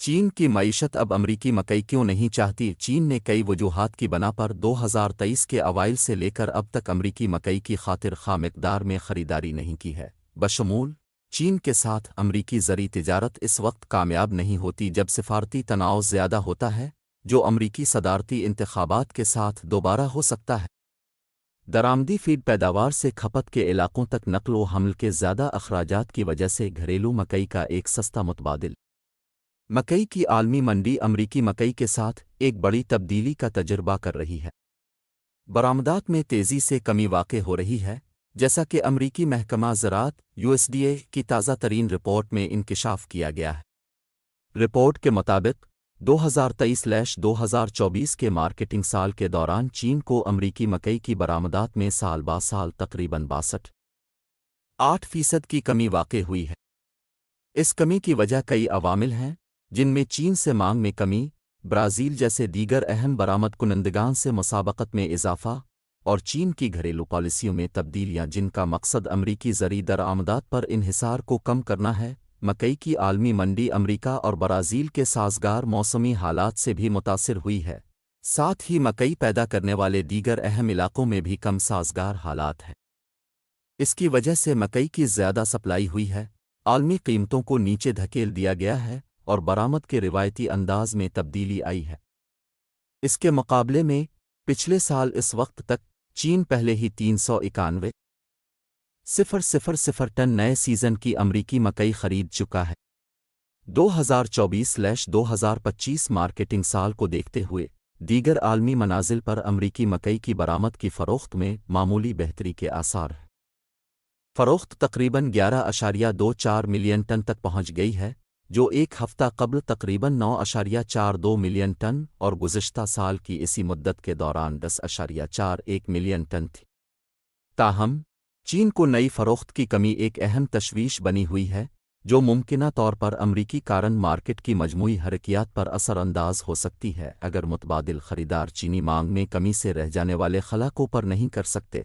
چین کی معیشت اب امریکی مکئی کیوں نہیں چاہتی؟ چین نے کئی وجوہات کی بنا پر 2023 کے اوائل سے لے کر اب تک امریکی مکئی کی خاطر خواہ مقدار میں خریداری نہیں کی ہے۔ بشمول چین کے ساتھ امریکی زرعی تجارت اس وقت کامیاب نہیں ہوتی جب سفارتی تناؤ زیادہ ہوتا ہے، جو امریکی صدارتی انتخابات کے ساتھ دوبارہ ہو سکتا ہے۔ درآمدی فیڈ پیداوار سے کھپت کے علاقوں تک نقل و حمل کے زیادہ اخراجات کی وجہ سے گھریلو مکئی کا ایک سستا متبادل۔ مکئی کی عالمی منڈی امریکی مکئی کے ساتھ ایک بڑی تبدیلی کا تجربہ کر رہی ہے۔ برآمدات میں تیزی سے کمی واقع ہو رہی ہے، جیسا کہ امریکی محکمہ زراعت USDA کی تازہ ترین رپورٹ میں انکشاف کیا گیا ہے۔ رپورٹ کے مطابق 2023-2024 کے مارکیٹنگ سال کے دوران چین کو امریکی مکئی کی برآمدات میں سال با سال تقریباً 62.8% کی کمی واقع ہوئی ہے۔ اس کمی کی وجہ کئی عوامل ہیں، جن میں چین سے مانگ میں کمی، برازیل جیسے دیگر اہم برآمد کنندگان سے مسابقت میں اضافہ، اور چین کی گھریلو پالیسیوں میں تبدیلیاں جن کا مقصد امریکی زرعی درآمدات پر انحصار کو کم کرنا ہے۔ مکئی کی عالمی منڈی امریکہ اور برازیل کے سازگار موسمی حالات سے بھی متاثر ہوئی ہے، ساتھ ہی مکئی پیدا کرنے والے دیگر اہم علاقوں میں بھی کم سازگار حالات ہیں۔ اس کی وجہ سے مکئی کی زیادہ سپلائی ہوئی ہے، عالمی قیمتوں کو نیچے دھکیل دیا گیا ہے اور برآمد کے روایتی انداز میں تبدیلی آئی ہے۔ اس کے مقابلے میں پچھلے سال اس وقت تک چین پہلے ہی 391,000 ٹن نئے سیزن کی امریکی مکئی خرید چکا ہے۔ 2024-2025 مارکیٹنگ سال کو دیکھتے ہوئے دیگر عالمی منازل پر امریکی مکئی کی برآمد کی فروخت میں معمولی بہتری کے آثار ہیں۔ فروخت تقریباً 11.24 ملین ٹن تک پہنچ گئی ہے، جو ایک ہفتہ قبل تقریباً 9.42 ملین ٹن اور گزشتہ سال کی اسی مدت کے دوران 10.41 ملین ٹن تھی۔ تاہم چین کو نئی فروخت کی کمی ایک اہم تشویش بنی ہوئی ہے، جو ممکنہ طور پر امریکی کارن مارکیٹ کی مجموعی حرکیات پر اثر انداز ہو سکتی ہے۔ اگر متبادل خریدار چینی مانگ میں کمی سے رہ جانے والے خلا کو پر نہیں کر سکتے